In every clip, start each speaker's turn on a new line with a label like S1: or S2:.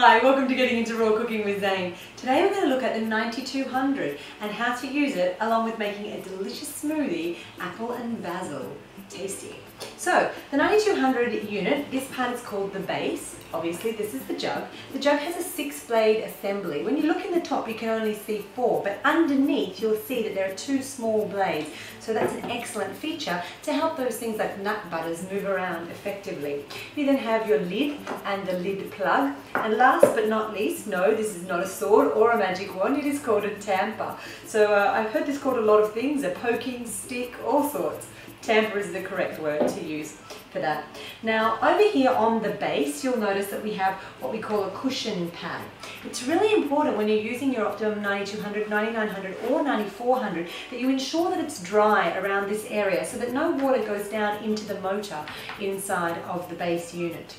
S1: Hi, welcome to Getting Into Raw Cooking with Zane. Today we're going to look at the 9200 and how to use it along with making a delicious smoothie, apple and basil. Tasty. So, the 9200 unit, this part is called the base. Obviously, this is the jug. The jug has a 6-blade assembly. When you look in the top, you can only see 4, but underneath you'll see that there are 2 small blades. So that's an excellent feature to help those things like nut butters move around effectively. You then have your lid and the lid plug. And last but not least, no, this is not a sword or a magic wand, it is called a tamper. So I've heard this called a lot of things, a poking stick, all sorts. Tamper is the correct word to use for that. Now over here on the base you'll notice that we have what we call a cushion pad. It's really important when you're using your Optimum 9200, 9900 or 9400 that you ensure that it's dry around this area so that no water goes down into the motor inside of the base unit.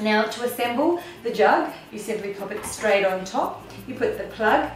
S1: Now to assemble the jug you simply pop it straight on top, you put the plug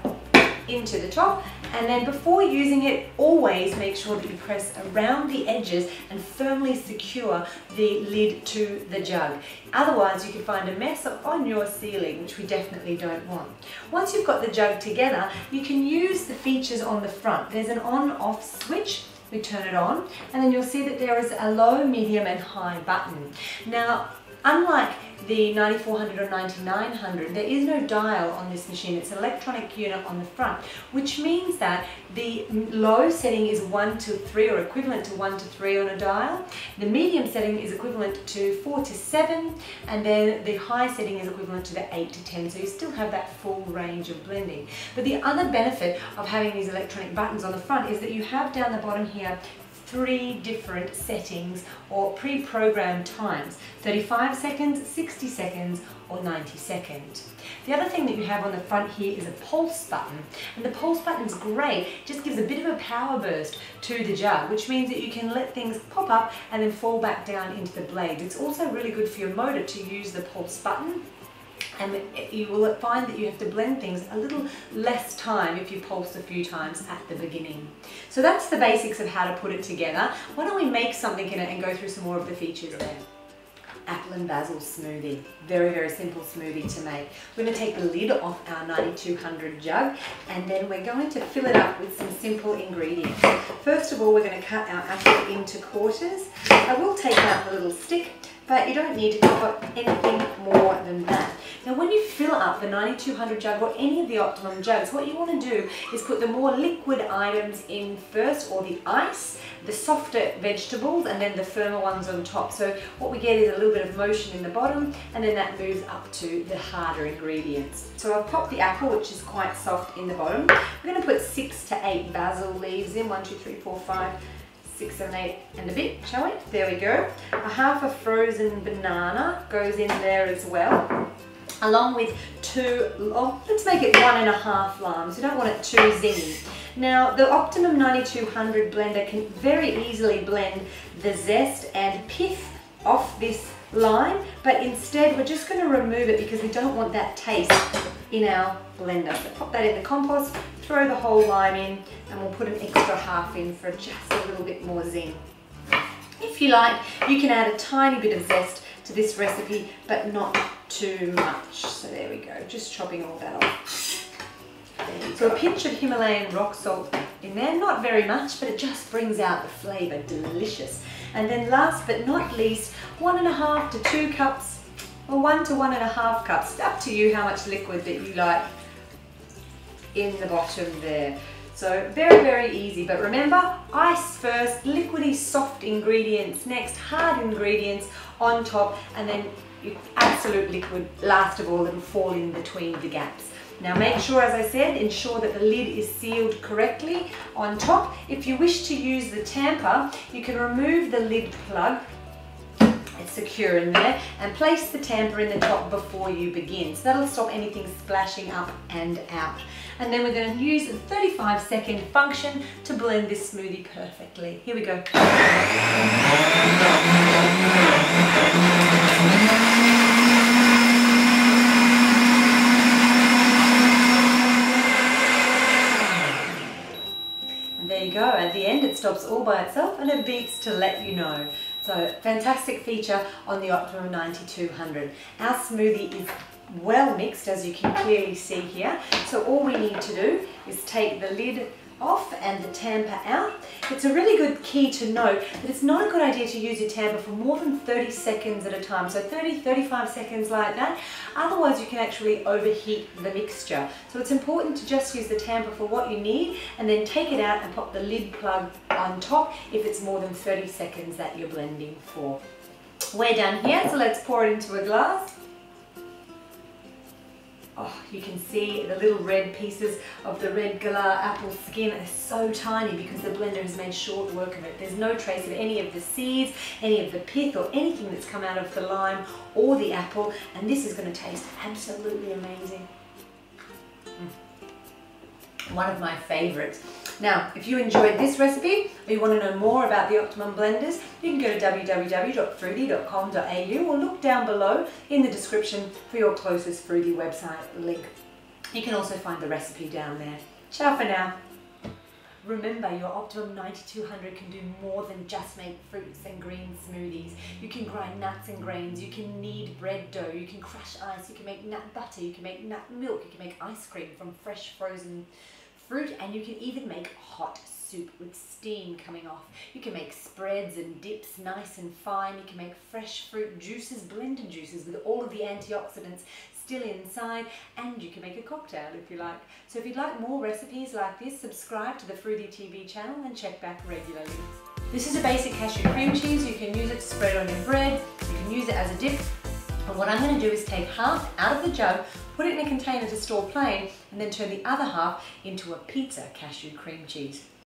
S1: into the top, and then before using it always make sure that you press around the edges and firmly secure the lid to the jug. Otherwise you can find a mess on your ceiling, which we definitely don't want. Once you've got the jug together you can use the features on the front. There's an on-off switch. We turn it on and then you'll see that there is a low, medium and high button. Now unlike the 9400 or 9900, there is no dial on this machine. It's an electronic unit on the front, which means that the low setting is 1 to 3 or equivalent to 1 to 3 on a dial. The medium setting is equivalent to 4 to 7, and then the high setting is equivalent to the 8 to 10, so you still have that full range of blending. But the other benefit of having these electronic buttons on the front is that you have down the bottom here 3 different settings or pre-programmed times: 35 seconds, 60 seconds or 90 seconds. The other thing that you have on the front here is a pulse button, and the pulse button is great. It just gives a bit of a power burst to the jug, which means that you can let things pop up and then fall back down into the blades. It's also really good for your motor to use the pulse button, and you will find that you have to blend things a little less time if you pulse a few times at the beginning. So that's the basics of how to put it together. Why don't we make something in it and go through some more of the features there. Apple and basil smoothie. Very, very simple smoothie to make. We're going to take the lid off our 9200 jug and then we're going to fill it up with some simple ingredients. First of all, we're going to cut our apple into quarters. I will take out the little stick, but you don't need to put anything more than that. Now when you fill up the 9200 jug or any of the Optimum jugs, what you want to do is put the more liquid items in first, or the ice, the softer vegetables, and then the firmer ones on top. So what we get is a little bit of motion in the bottom, and then that moves up to the harder ingredients. So I've popped the apple, which is quite soft, in the bottom. We're going to put 6 to 8 basil leaves in, 1, 2, 3, 4, 5, 6, 7, 8 and a bit, shall we? There we go. A half a frozen banana goes in there as well, along with 2, let's make it 1.5 limes. We don't want it too zingy. Now the Optimum 9200 blender can very easily blend the zest and pith off this lime, but instead we're just going to remove it because we don't want that taste in our blender. So pop that in the compost, throw the whole lime in, and we'll put an extra half in for just a little bit more zing. If you like, you can add a tiny bit of zest to this recipe, but not too much. So there we go, just chopping all that off. So a pinch of Himalayan rock salt in there, not very much, but it just brings out the flavour. Delicious. And then last but not least, 1.5 to 2 cups, or 1 to 1.5 cups, up to you how much liquid that you like in the bottom there. So very, very easy, but remember, ice first, liquidy soft ingredients next, hard ingredients on top, and then absolute liquid last of all. It'll fall in between the gaps. Now make sure, as I said, ensure that the lid is sealed correctly on top. If you wish to use the tamper, you can remove the lid plug, it's secure in there, and place the tamper in the top before you begin. So that'll stop anything splashing up and out. And then we're going to use a 35-second function to blend this smoothie perfectly. Here we go. There you go, at the end it stops all by itself and it beeps to let you know. So fantastic feature on the Optimum 9200. Our smoothie is well mixed, as you can clearly see here. So all we need to do is take the lid off and the tamper out. It's a really good key to note that it's not a good idea to use your tamper for more than 30 seconds at a time. So 30-35 seconds like that. Otherwise you can actually overheat the mixture. So it's important to just use the tamper for what you need and then take it out and pop the lid plug on top if it's more than 30 seconds that you're blending for. We're done here, so let's pour it into a glass. Oh, you can see the little red pieces of the red gala apple skin are so tiny because the blender has made short work of it. There's no trace of any of the seeds, any of the pith or anything that's come out of the lime or the apple, and this is going to taste absolutely amazing. One of my favourites. Now, if you enjoyed this recipe or you want to know more about the Optimum blenders, you can go to www.fruthie.com.au or look down below in the description for your closest Fruthie website link. You can also find the recipe down there. Ciao for now. Remember, your Optimum 9200 can do more than just make fruits and green smoothies. You can grind nuts and grains, you can knead bread dough, you can crush ice, you can make nut butter, you can make nut milk, you can make ice cream from fresh frozen fruit, and you can even make hot soup with steam coming off. You can make spreads and dips nice and fine. You can make fresh fruit juices, blended juices with all of the antioxidants still inside, and you can make a cocktail if you like. So if you'd like more recipes like this, subscribe to the FroothieTV channel and check back regularly. This is a basic cashew cream cheese. You can use it to spread on your bread. You can use it as a dip. And what I'm going to do is take half out of the jug, put it in a container to store plain, and then turn the other half into a pizza cashew cream cheese.